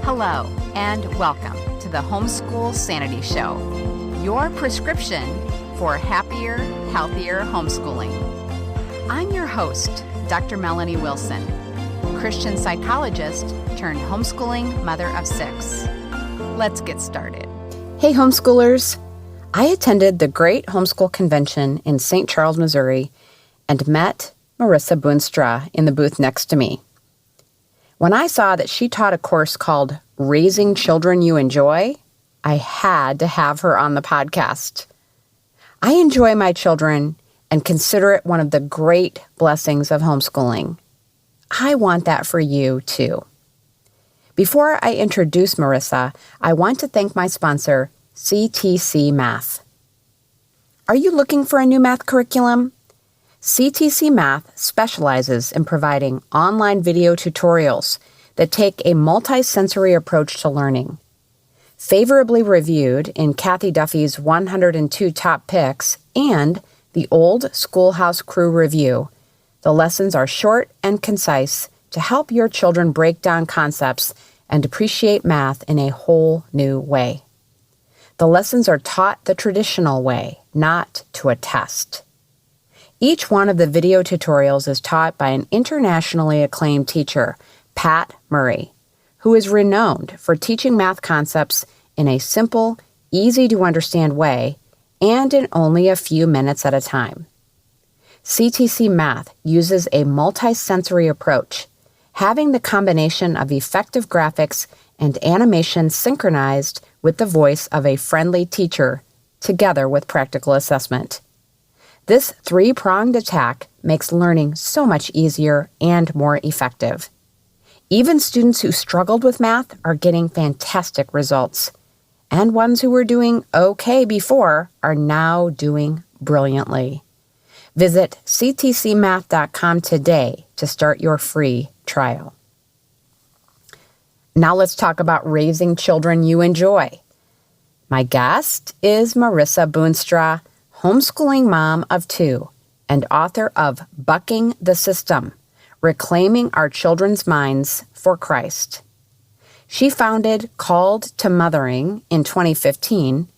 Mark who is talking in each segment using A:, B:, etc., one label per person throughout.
A: Hello, and welcome to the Homeschool Sanity Show, your prescription for happier, healthier homeschooling. I'm your host, Dr. Melanie Wilson, Christian psychologist turned homeschooling mother of 6. Let's get started. Hey, homeschoolers. I attended the Great Homeschool Convention in St. Charles, Missouri, and met Marissa Boonstra in the booth next to me. When I saw that she taught a course called Raising Children You Enjoy, I had to have her on the podcast. I enjoy my children and consider it one of the great blessings of homeschooling. I want that for you too. Before I introduce Marissa, I want to thank my sponsor, CTC Math. Are you looking for a new math curriculum? CTC Math specializes in providing online video tutorials that take a multi-sensory approach to learning. Favorably reviewed in Kathy Duffy's 102 Top Picks and the Old Schoolhouse Crew Review, the lessons are short and concise to help your children break down concepts and appreciate math in a whole new way. The lessons are taught the traditional way, not to a test. Each one of the video tutorials is taught by an internationally acclaimed teacher, Pat Murray, who is renowned for teaching math concepts in a simple, easy-to-understand way and in only a few minutes at a time. CTC Math uses a multi-sensory approach, having the combination of effective graphics and animation synchronized with the voice of a friendly teacher, together with practical assessment. This three-pronged attack makes learning so much easier and more effective. Even students who struggled with math are getting fantastic results, and ones who were doing okay before are now doing brilliantly. Visit ctcmath.com today to start your free trial. Now let's talk about raising children you enjoy. My guest is Marissa Boonstra, homeschooling mom of 2 and author of Bucking the System, Reclaiming Our Children's Minds for Christ. She founded Called to Mothering in 2015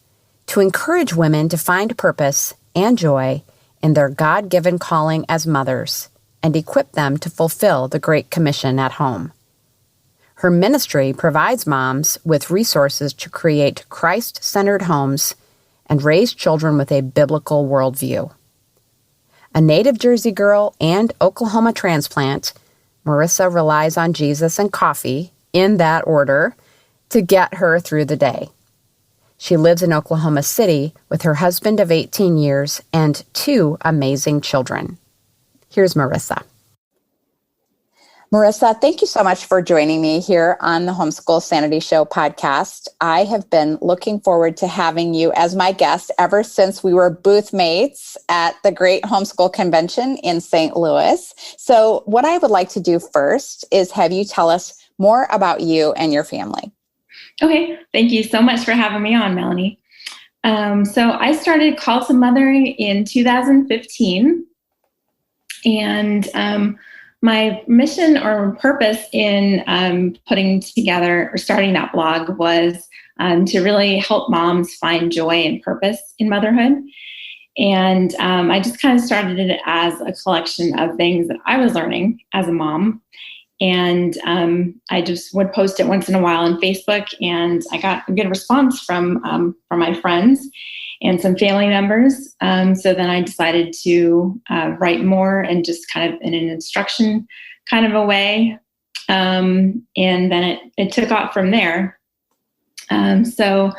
A: to encourage women to find purpose and joy in their God-given calling as mothers and equip them to fulfill the Great Commission at home. Her ministry provides moms with resources to create Christ-centered homes and raise children with a biblical worldview. A native Jersey girl and Oklahoma transplant, Marissa relies on Jesus and coffee, in that order, to get her through the day. She lives in Oklahoma City with her husband of 18 years and 2 amazing children. Here's Marissa. Marissa, thank you so much for joining me here on the Homeschool Sanity Show podcast. I have been looking forward to having you as my guest ever since we were booth mates at the Great Homeschool Convention in St. Louis. So what I would like to do first is have you tell us more about you and your family.
B: Okay, thank you so much for having me on, Melanie. So I started Call to Mothering in 2015, and my mission or purpose in putting together or starting that blog was to really help moms find joy and purpose in motherhood. And I just kind of started it as a collection of things that I was learning as a mom. And I just would post it once in a while on Facebook, and I got a good response from my friends and some family members. So then I decided to write more and just kind of in an instruction kind of a way. And then it took off from there. So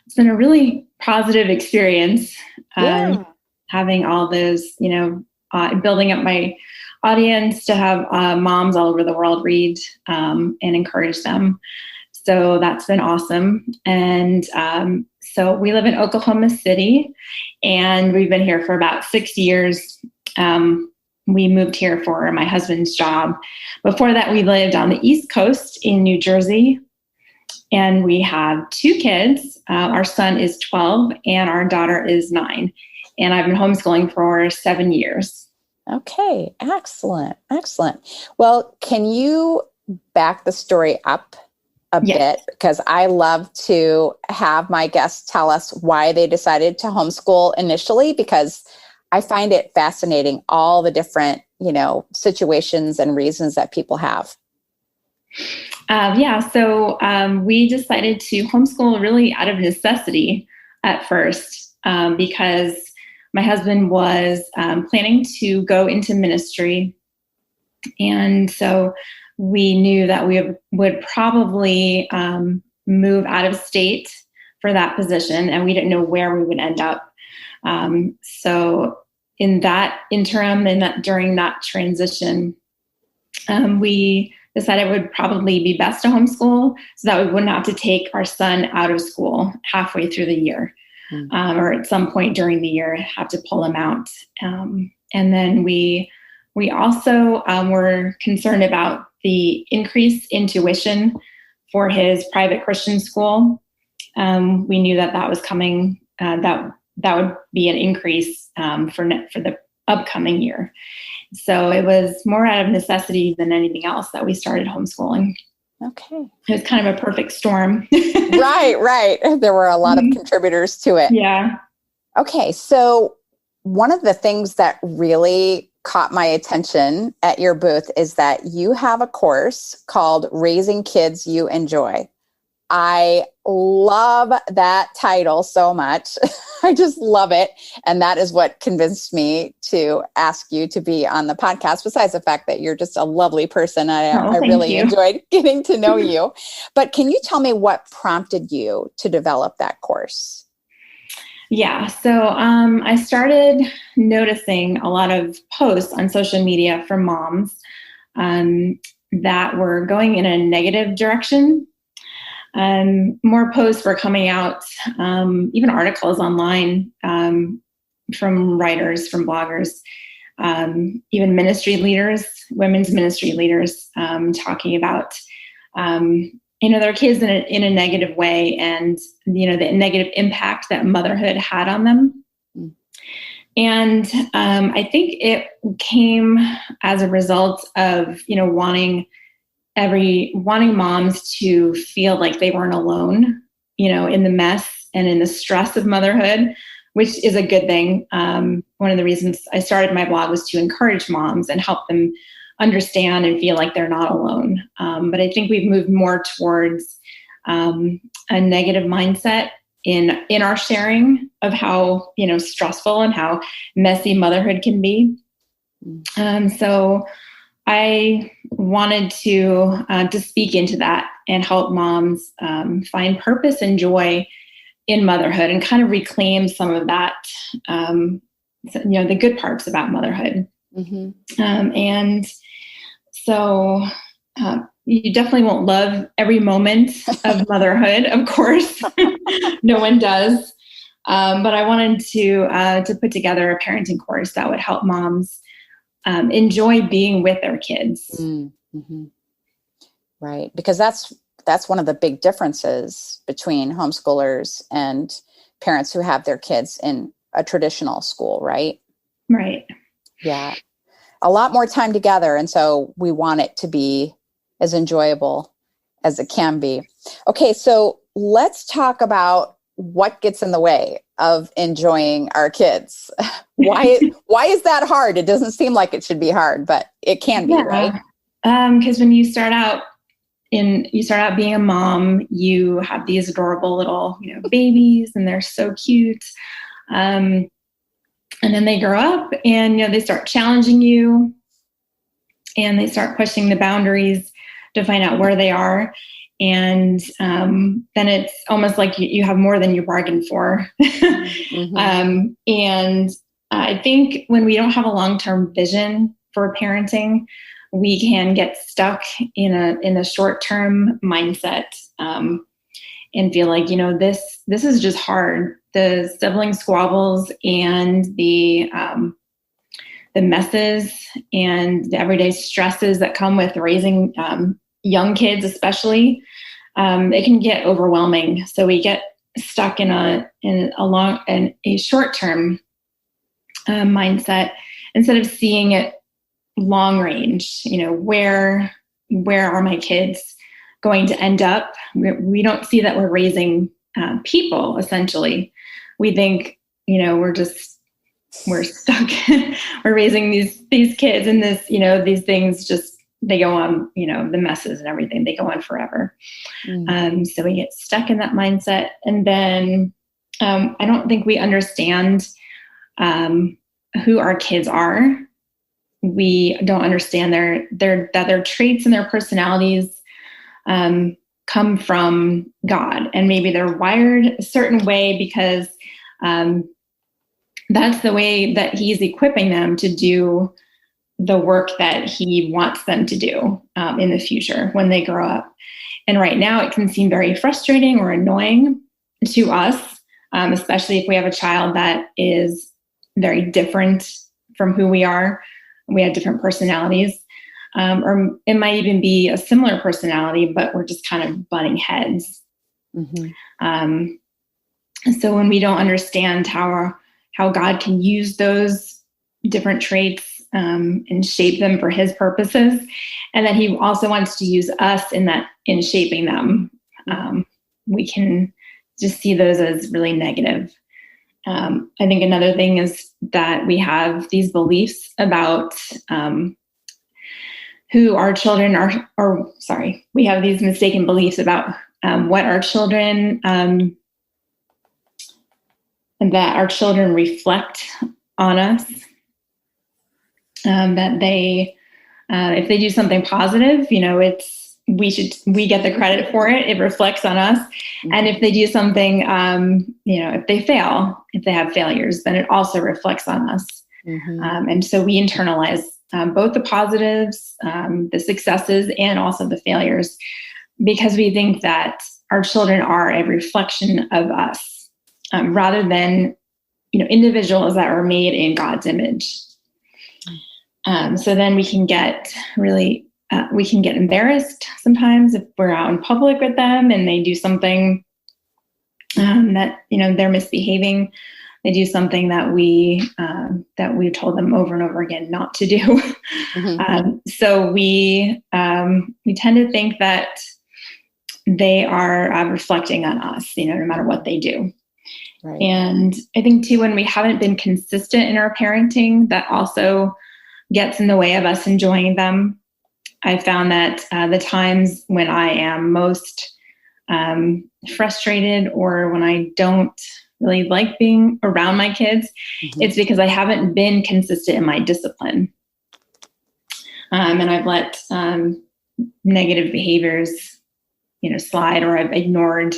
B: it's been a really positive experience, having all those, building up my audience to have moms all over the world read and encourage them. So that's been awesome. And so we live in Oklahoma City, and we've been here for about 6 years. We moved here for my husband's job. Before that, we lived on the East Coast in New Jersey, and we have 2 kids. Our son is 12 and our daughter is 9. And I've been homeschooling for 7 years.
A: Okay, excellent, excellent. Well, can you back the story up a bit, because I love to have my guests tell us why they decided to homeschool initially, because I find it fascinating, all the different, situations and reasons that people have.
B: So we decided to homeschool really out of necessity at first, because my husband was planning to go into ministry. And so we knew that we would probably move out of state for that position, and we didn't know where we would end up. So in that interim and during that transition, we decided it would probably be best to homeschool so that we wouldn't have to take our son out of school halfway through the year, or at some point during the year, have to pull him out. And then we also were concerned about the increase in tuition for his private Christian school. We knew that was coming, that would be an increase for the upcoming year. So it was more out of necessity than anything else that we started homeschooling.
A: Okay.
B: It was kind of a perfect storm.
A: Right. There were a lot of contributors to it.
B: Yeah.
A: Okay. So one of the things that really caught my attention at your booth is that you have a course called Raising Kids You Enjoy. I love that title so much. I just love it. And that is what convinced me to ask you to be on the podcast, besides the fact that you're just a lovely person. I really enjoyed getting to know you. But can you tell me what prompted you to develop that course?
B: Yeah. So I started noticing a lot of posts on social media from moms that were going in a negative direction. More posts were coming out, even articles online from writers, from bloggers, even ministry leaders, women's ministry leaders, talking about, their kids in a negative way, and, the negative impact that motherhood had on them. And I think it came as a result of, wanting moms to feel like they weren't alone, in the mess and in the stress of motherhood, which is a good thing. One of the reasons I started my blog was to encourage moms and help them understand and feel like they're not alone. But I think we've moved more towards a negative mindset in our sharing of how, stressful and how messy motherhood can be. So I wanted to speak into that and help moms find purpose and joy in motherhood and kind of reclaim some of that, the good parts about motherhood. And so you definitely won't love every moment of motherhood, of course. No one does. But I wanted to put together a parenting course that would help moms enjoy being with their kids.
A: Mm-hmm. Right. Because that's one of the big differences between homeschoolers and parents who have their kids in a traditional school, right?
B: Right.
A: Yeah. A lot more time together. And so we want it to be as enjoyable as it can be. Okay. So let's talk about what gets in the way of enjoying our kids. Why is that hard? It doesn't seem like it should be hard, but it can be, right?
B: Because when you start out being a mom, you have these adorable little, babies, and they're so cute. And then they grow up and, they start challenging you, and they start pushing the boundaries to find out where they are. And then it's almost like you have more than you bargained for. And I think when we don't have a long-term vision for parenting, we can get stuck in a short-term mindset and feel like, this is just hard. The sibling squabbles and the messes and the everyday stresses that come with raising young kids, especially, it can get overwhelming. So we get stuck in a short-term mindset instead of seeing it long range. Where are my kids going to end up. We don't see that we're raising people, essentially. We think, we're stuck. We're raising these kids, and these things just, they go on, the messes and everything, they go on forever. So we get stuck in that mindset. And then I don't think we understand who our kids are. We don't understand their traits and their personalities come from God, and maybe they're wired a certain way because that's the way that He's equipping them to do the work that He wants them to do in the future when they grow up. And right now it can seem very frustrating or annoying to us, especially if we have a child that is very different from who we are. We have different personalities, or it might even be a similar personality, but we're just kind of butting heads. So when we don't understand how God can use those different traits and shape them for His purposes, and that He also wants to use us in shaping them, we can just see those as really negative. I think another thing is that we have these beliefs about who our children are, we have these mistaken beliefs about what our children, and that our children reflect on us. That they, if they do something positive, we get the credit for it. It reflects on us. And if they do something, if they fail, if they have failures, then it also reflects on us. And so we internalize both the positives, the successes, and also the failures, because we think that our children are a reflection of us, rather than, individuals that are made in God's image. So then we can get really, embarrassed sometimes if we're out in public with them and they do something that, they're misbehaving. They do something that we told them over and over again not to do. So we tend to think that they are reflecting on us, no matter what they do. Right. And I think too, when we haven't been consistent in our parenting, that also gets in the way of us enjoying them. I found that the times when I am most frustrated, or when I don't really like being around my kids, it's because I haven't been consistent in my discipline. And I've let negative behaviors, slide, or I've ignored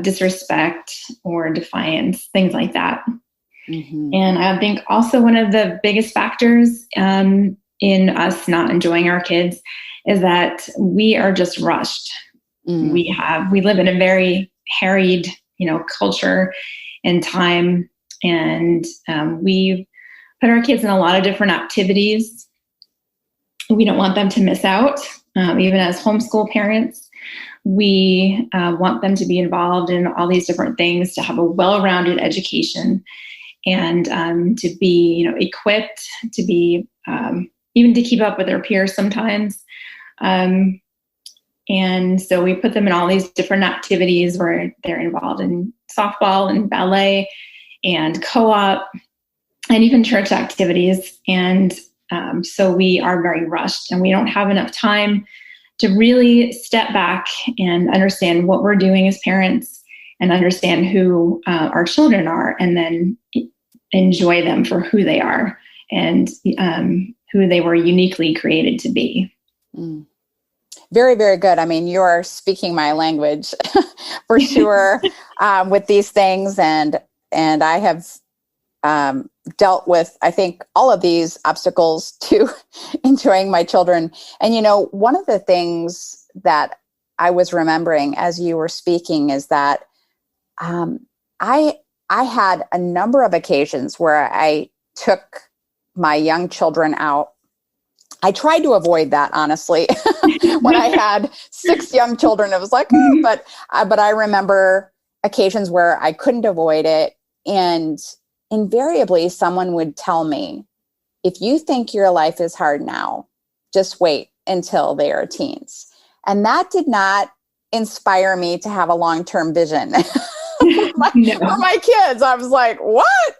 B: disrespect or defiance, things like that. And I think also one of the biggest factors in us not enjoying our kids is that we are just rushed. We live in a very harried, culture and time, and we put our kids in a lot of different activities. We don't want them to miss out. Even as homeschool parents, we want them to be involved in all these different things, to have a well-rounded education, and to be, equipped to be, even to keep up with their peers sometimes. And so we put them in all these different activities where they're involved in softball and ballet and co-op and even church activities. And so we are very rushed, and we don't have enough time to really step back and understand what we're doing as parents, and understand who our children are, and then enjoy them for who they are, and who they were uniquely created to be.
C: Very, very good. I mean, you're speaking my language for sure with these things. And I have dealt with, I think, all of these obstacles to enjoying my children. And, one of the things that I was remembering as you were speaking is that I had a number of occasions where I took my young children out. I tried to avoid that, honestly. When I had 6 young children, it was like, but I remember occasions where I couldn't avoid it. And invariably, someone would tell me, if you think your life is hard now, just wait until they are teens. And that did not inspire me to have a long-term vision for my kids. I was like, what?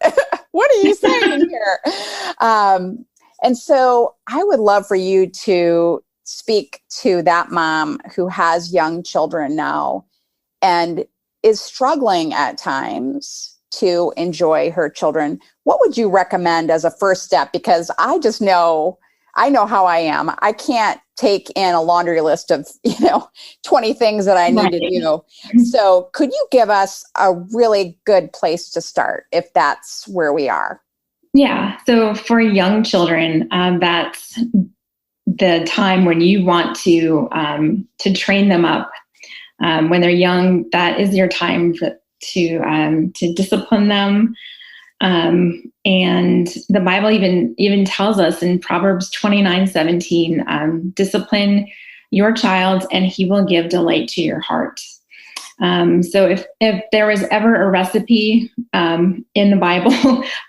C: What are you saying here? And so I would love for you to speak to that mom who has young children now and is struggling at times to enjoy her children. What would you recommend as a first step? Because I know how I am. I can't take in a laundry list of, 20 things that I need to do. So could you give us a really good place to start if that's where we are?
B: Yeah. So for young children, that's the time when you want to train them up. When they're young, that is your time to discipline them. And the Bible even tells us in Proverbs 29:17, discipline your child and he will give delight to your heart. So if there was ever a recipe in the Bible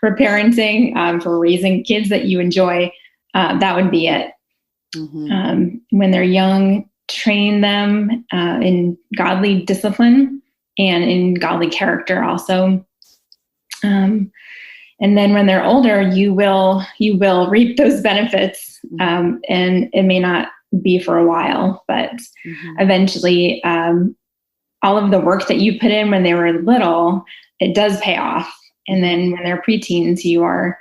B: for parenting, for raising kids that you enjoy, that would be it. Mm-hmm. When they're young, train them in godly discipline and in godly character also. And then when they're older, you will reap those benefits, and it may not be for a while, but eventually all of the work that you put in when they were little, it does pay off. And then when they're preteens, you're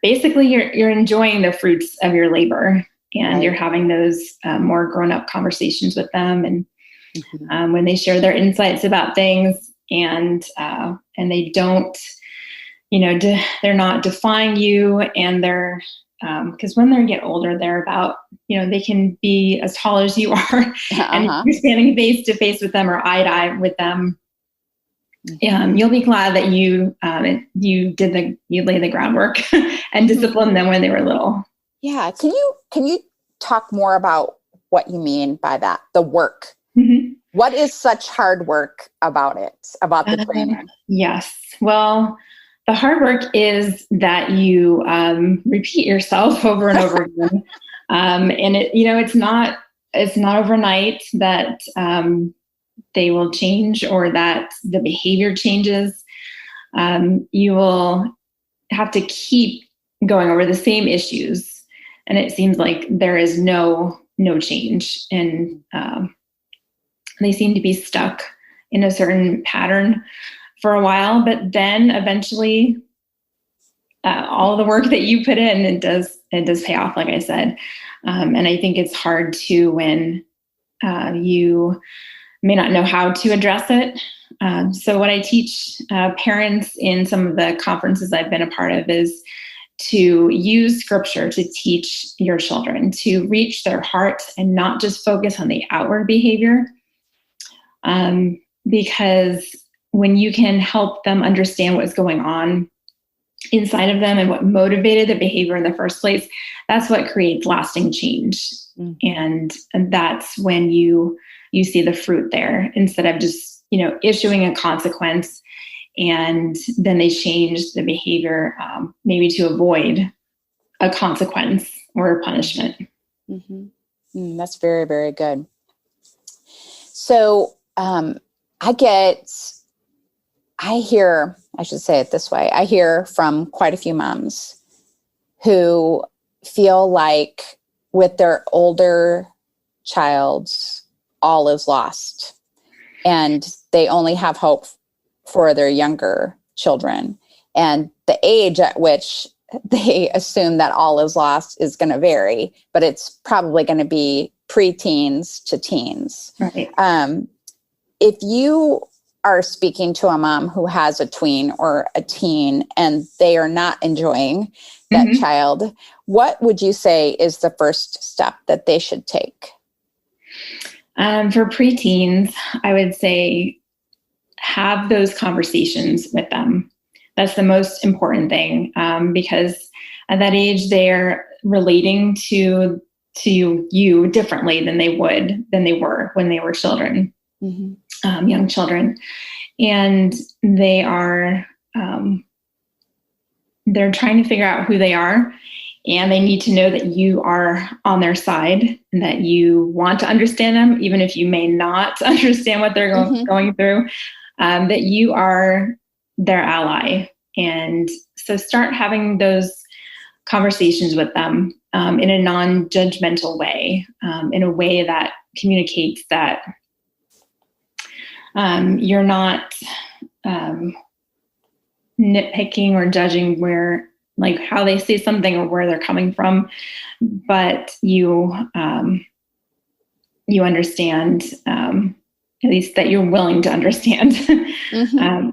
B: enjoying the fruits of your labor, and you're having those more grown-up conversations with them. And when they share their insights about things, and they don't, they're not defying you, and they're, because when they get older, they're about, they can be as tall as you are, and you're standing face to face with them or eye to eye with them. You'll be glad that you laid the groundwork and disciplined them when they were little. Yeah.
C: Can you talk more about what you mean by that? The work. Mm-hmm. What is such hard work about it, about the training?
B: Yes. Well, the hard work is that you repeat yourself over and over again. And it's not overnight that they will change or that the behavior changes. You will have to keep going over the same issues, and it seems like there is no change, and they seem to be stuck in a certain pattern for a while. But then eventually, all the work that you put in, it does pay off, like I said. And I think it's hard too when you may not know how to address it. So what I teach parents in some of the conferences I've been a part of is to use scripture to teach your children to reach their hearts and not just focus on the outward behavior. Because when you can help them understand what's going on inside of them and what motivated the behavior in the first place, that's what creates lasting change. And that's when you see the fruit there, instead of just, issuing a consequence and then they change the behavior, maybe to avoid a consequence or a punishment.
C: That's very, very good. So I hear from quite a few moms who feel like with their older child, all is lost, and they only have hope for their younger children. And the age at which they assume that all is lost is going to vary, but it's probably going to be preteens to teens.
B: Right.
C: If you are speaking to a mom who has a tween or a teen and they are not enjoying that child, what would you say is the first step that they should take?
B: For preteens, I would say have those conversations with them. That's the most important thing, because at that age, they're relating to you differently than they were when they were children, young children. And they are, they're trying to figure out who they are. and they need to know that you are on their side and that you want to understand them, even if you may not understand what they're going through, that you are their ally. And so start having those conversations with them in a non-judgmental way, in a way that communicates that you're not nitpicking or judging where, like, how they say something or where they're coming from, but you understand, at least that you're willing to understand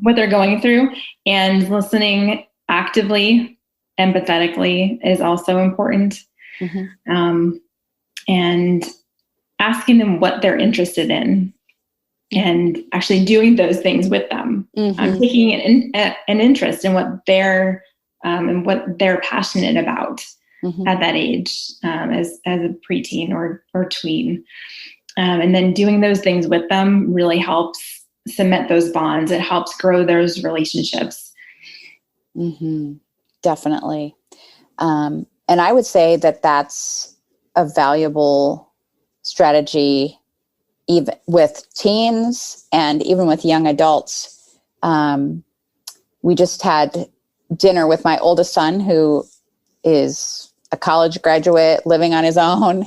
B: what they're going through, and listening actively, empathetically is also important. And asking them what they're interested in and actually doing those things with them. Taking an interest in what they're passionate about at that age, as a preteen or tween. And then doing those things with them really helps cement those bonds. It helps grow those relationships.
C: Definitely. And I would say that that's a valuable strategy, even with teens and even with young adults. We just had dinner with my oldest son, who is a college graduate living on his own.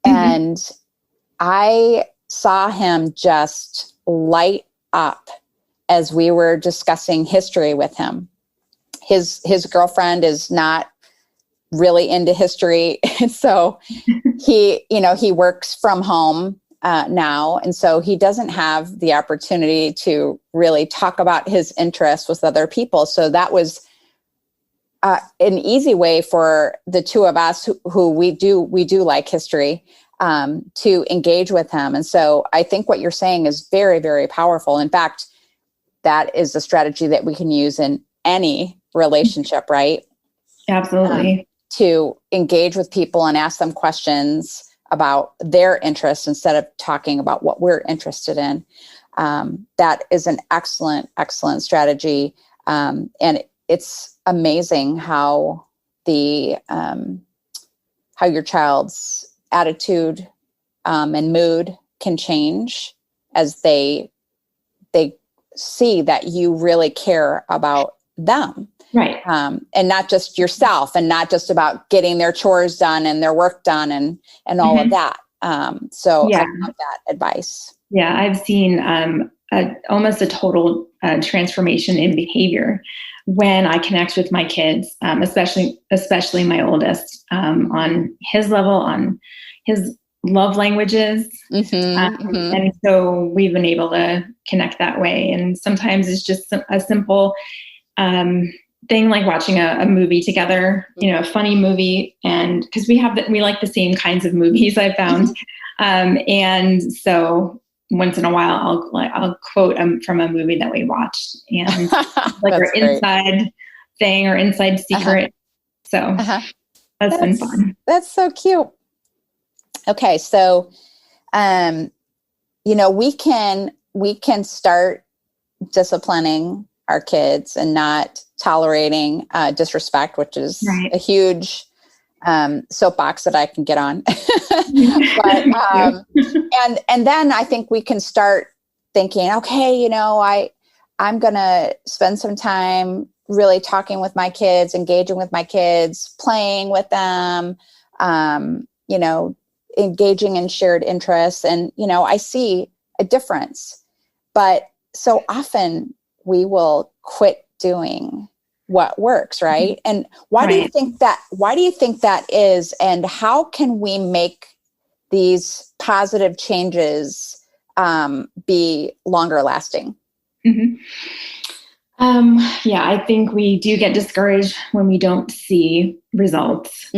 C: And I saw him just light up as we were discussing history with him. His girlfriend is not really into history. And so he works from home now. And so he doesn't have the opportunity to really talk about his interests with other people. So that was an easy way for the two of us who we do like history, to engage with him. And so I think what you're saying is very, very powerful. In fact, that is a strategy that we can use in any relationship, right?
B: Absolutely.
C: To engage with people and ask them questions about their interests instead of talking about what we're interested in. That is an excellent, excellent strategy. And it's amazing how how your child's attitude and mood can change as they see that you really care about them.
B: Right.
C: And not just yourself, and not just about getting their chores done and their work done and all of that. So I love that advice.
B: Yeah, I've seen almost a total transformation in behavior when I connect with my kids, especially my oldest, on his level, on his love languages. And so we've been able to connect that way. And sometimes it's just a simple thing like watching a movie together, a funny movie. And because we like the same kinds of movies, I found. And so once in a while I'll quote from a movie that we watched, and like our inside thing or inside secret. So that's been fun.
C: That's so cute. Okay. So, we can start disciplining our kids and not tolerating disrespect, which is a huge soapbox that I can get on. But and then I think we can start thinking, okay, I'm gonna spend some time really talking with my kids, engaging with my kids, playing with them, engaging in shared interests. And, I see a difference, but so often we will quit doing what works. Right. And why do you think that is? And how can we make these positive changes be longer lasting?
B: I think we do get discouraged when we don't see results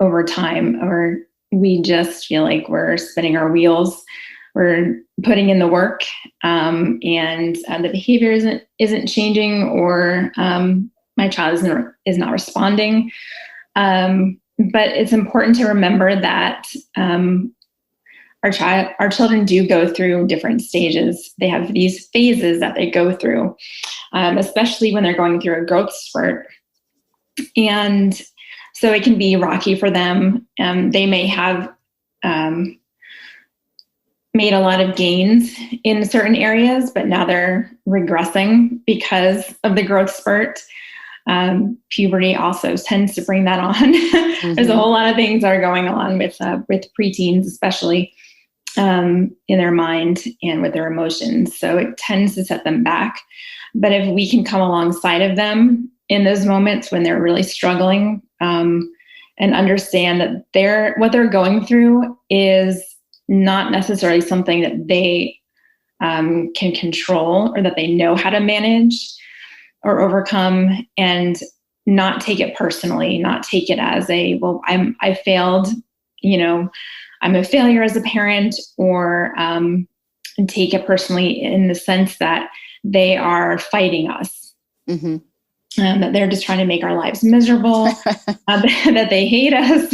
B: over time, or we just feel like we're spinning our wheels. We're putting in the work, and the behavior isn't changing, or my child is not responding. But it's important to remember that our children do go through different stages. They have these phases that they go through, especially when they're going through a growth spurt. And So it can be rocky for them. They may have made a lot of gains in certain areas, but now they're regressing because of the growth spurt. Puberty also tends to bring that on. Mm-hmm. There's a whole lot of things that are going on with preteens, especially in their mind and with their emotions. So it tends to set them back. But if we can come alongside of them in those moments when they're really struggling, and understand that what they're going through is not necessarily something that they can control or that they know how to manage or overcome, and not take it personally, not take it as I failed, I'm a failure as a parent, or take it personally in the sense that they are fighting us. Mm-hmm. That they're just trying to make our lives miserable, that they hate us.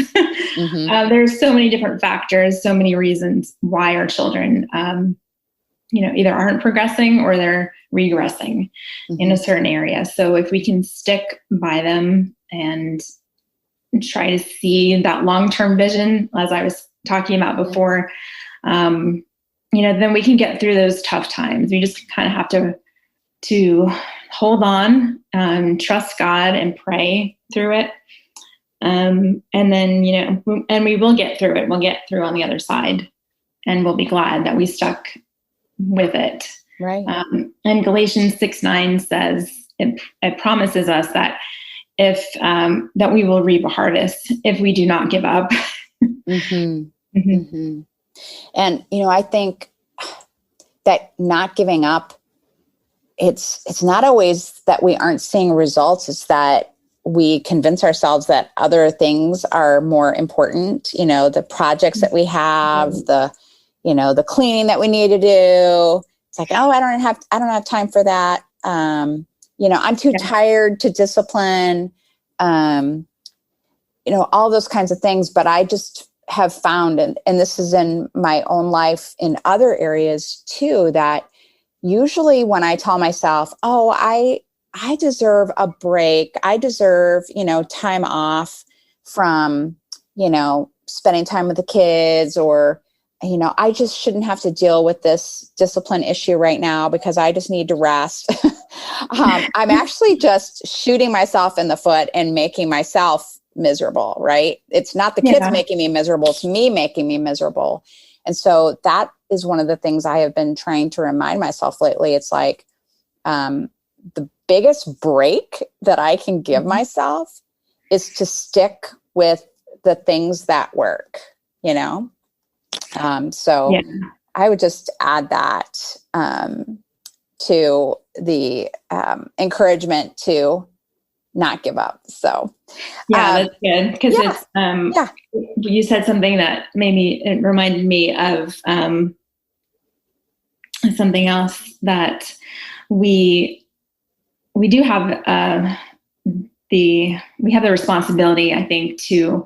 B: Mm-hmm. There's so many different factors, so many reasons why our children, either aren't progressing or they're regressing mm-hmm. in a certain area. So if we can stick by them and try to see that long-term vision, as I was talking about before, then we can get through those tough times. We just kind of have to hold on, trust God and pray through it. And then, and we will get through it. We'll get through on the other side, and we'll be glad that we stuck with it.
C: Right.
B: And Galatians 6:9 says, it promises us that that we will reap a harvest if we do not give up.
C: Mm-hmm. Mm-hmm. Mm-hmm. And, I think that not giving up, it's not always that we aren't seeing results. It's that we convince ourselves that other things are more important. The projects that we have, the cleaning that we need to do. It's like, oh, I don't have time for that. I'm too tired to discipline. All those kinds of things. But I just have found, and this is in my own life in other areas too, that usually when I tell myself, oh, I deserve a break, I deserve, time off from, spending time with the kids, or, I just shouldn't have to deal with this discipline issue right now because I just need to rest. I'm actually just shooting myself in the foot and making myself miserable, right? It's not the kids making me miserable, it's me making me miserable. And so that is one of the things I have been trying to remind myself lately. It's like the biggest break that I can give myself is to stick with the things that work, So I would just add that to the encouragement to not give up. So
B: that's good, because it's you said something that it reminded me of something else, that we do have the responsibility, I think, to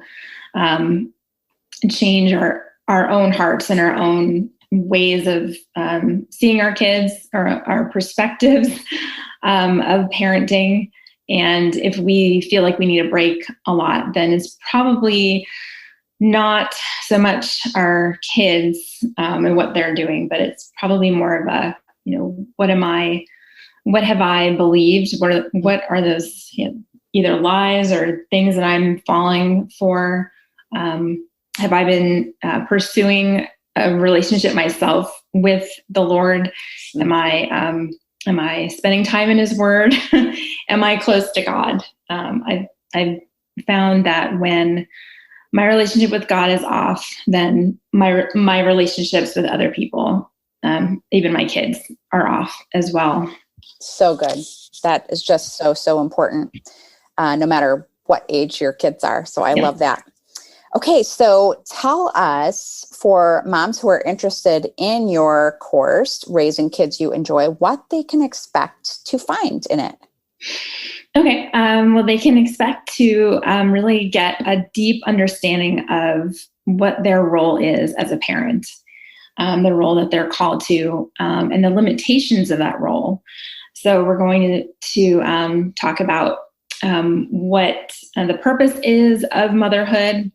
B: change our own hearts and our own ways of seeing our kids, or our perspectives of parenting. And if we feel like we need a break a lot, then it's probably not so much our kids and what they're doing, but it's probably more of a, what have I believed? What are those either lies or things that I'm falling for? Have I been pursuing a relationship myself with the Lord? Am I spending time in His Word? Am I close to God? I've found that when my relationship with God is off, then my relationships with other people, even my kids, are off as well.
C: So good. That is just so important, no matter what age your kids are. So I love that. Okay, so tell us, for moms who are interested in your course, Raising Kids You Enjoy, what they can expect to find in it.
B: Okay, well, they can expect to really get a deep understanding of what their role is as a parent, the role that they're called to, and the limitations of that role. So we're going to talk about what the purpose is of motherhood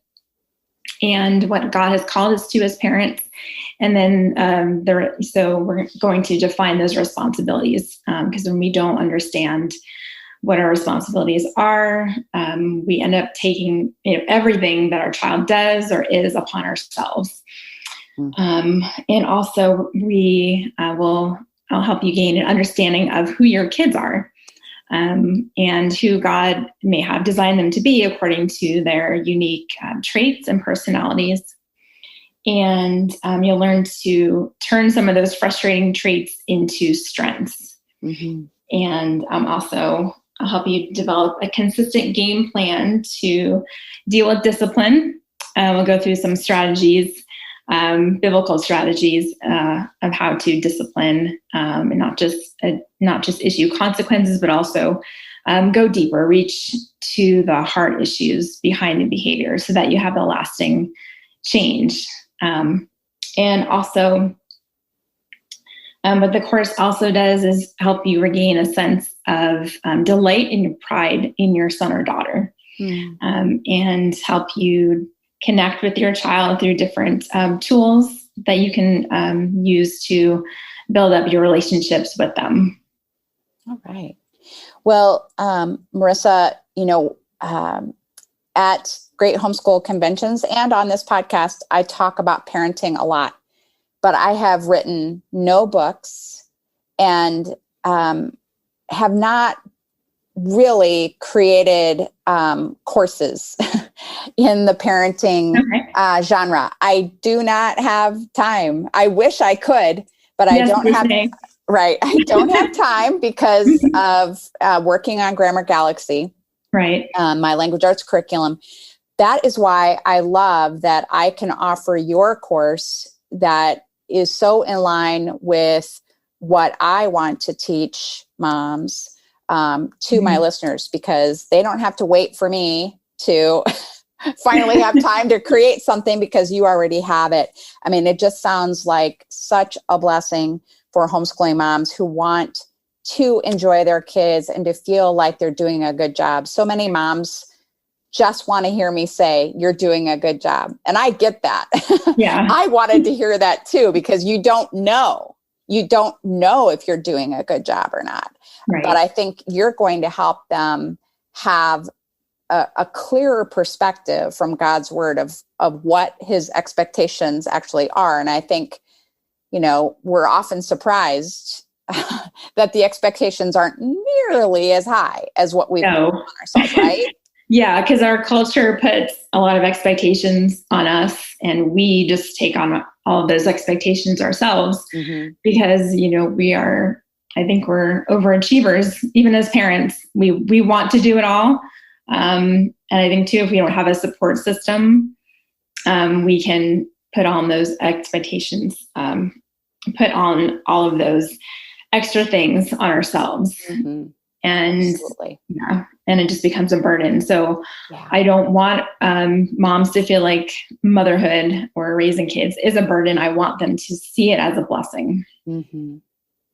B: and what God has called us to as parents. And then so we're going to define those responsibilities, because when we don't understand what our responsibilities are, we end up taking everything that our child does or is upon ourselves. And also I'll help you gain an understanding of who your kids are, and who God may have designed them to be according to their unique traits and personalities. And you'll learn to turn some of those frustrating traits into strengths. And also I'll help you develop a consistent game plan to deal with discipline. We'll go through some strategies, biblical strategies of how to discipline, and not just issue consequences, but also go deeper, reach to the heart issues behind the behavior so that you have a lasting change. And also, what the course also does is help you regain a sense of delight and pride in your son or daughter, and help you connect with your child through different tools that you can use to build up your relationships with them.
C: All right. Well, Marissa, at Great Homeschool Conventions and on this podcast, I talk about parenting a lot, but I have written no books and have not really created courses in the parenting genre. I do not have time. I wish I could, but I don't have. Right. I don't have time because of working on Grammar Galaxy.
B: Right.
C: My language arts curriculum. That is why I love that I can offer your course that is so in line with what I want to teach moms to my listeners, because they don't have to wait for me to finally have time to create something because you already have it. I mean, it just sounds like such a blessing for homeschooling moms who want to enjoy their kids and to feel like they're doing a good job. So many moms just want to hear me say, you're doing a good job. And I get that.
B: Yeah.
C: I wanted to hear that too, because you don't know if you're doing a good job or not.
B: Right.
C: But I think you're going to help them have a clearer perspective from God's word of what his expectations actually are. And I think, we're often surprised that the expectations aren't nearly as high as what we put on ourselves, right?
B: Yeah, because our culture puts a lot of expectations on us, and we just take on all of those expectations ourselves because, I think we're overachievers, even as parents. We want to do it all. And I think too, if we don't have a support system, we can put on those expectations, put on all of those extra things on ourselves. And
C: Absolutely.
B: and it just becomes a burden. So I don't want moms to feel like motherhood or raising kids is a burden. I want them to see it as a blessing.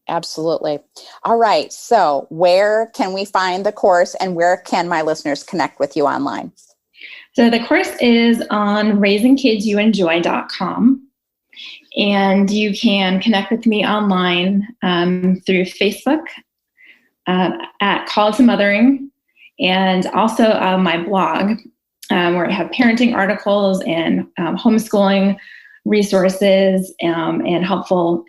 C: Absolutely. All right. So where can we find the course, and where can my listeners connect with you online?
B: So the course is on raisingkidsyouenjoy.com. And you can connect with me online through Facebook at Call to Mothering, and also my blog where I have parenting articles and homeschooling resources and helpful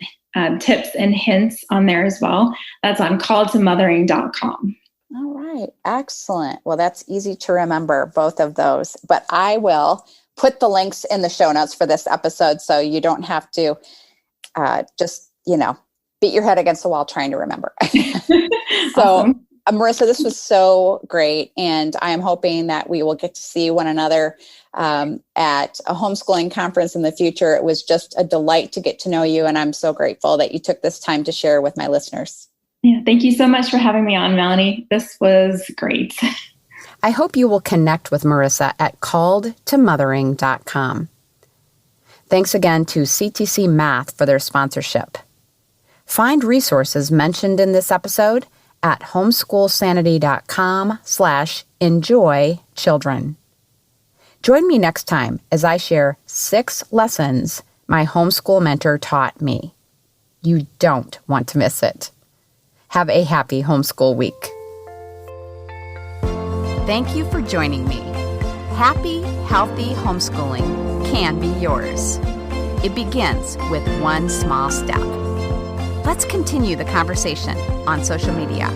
B: tips and hints on there as well. That's on calltomothering.com.
C: All right. Excellent. Well, that's easy to remember, both of those. But I will put the links in the show notes for this episode so you don't have to just, beat your head against the wall trying to remember. So, awesome. Marissa, this was so great. And I am hoping that we will get to see one another at a homeschooling conference in the future. It was just a delight to get to know you. And I'm so grateful that you took this time to share with my listeners.
B: Yeah, thank you so much for having me on, Melanie. This was great.
A: I hope you will connect with Marissa at calledtomothering.com. Thanks again to CTC Math for their sponsorship. Find resources mentioned in this episode at homeschoolsanity.com/enjoychildren. Join me next time as I share 6 lessons my homeschool mentor taught me. You don't want to miss it. Have a happy homeschool week. Thank you for joining me. Happy, healthy homeschooling can be yours. It begins with one small step. Let's continue the conversation on social media.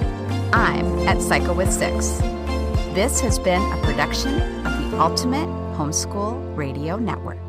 A: I'm at Psycho with 6. This has been a production of the Ultimate Homeschool Radio Network.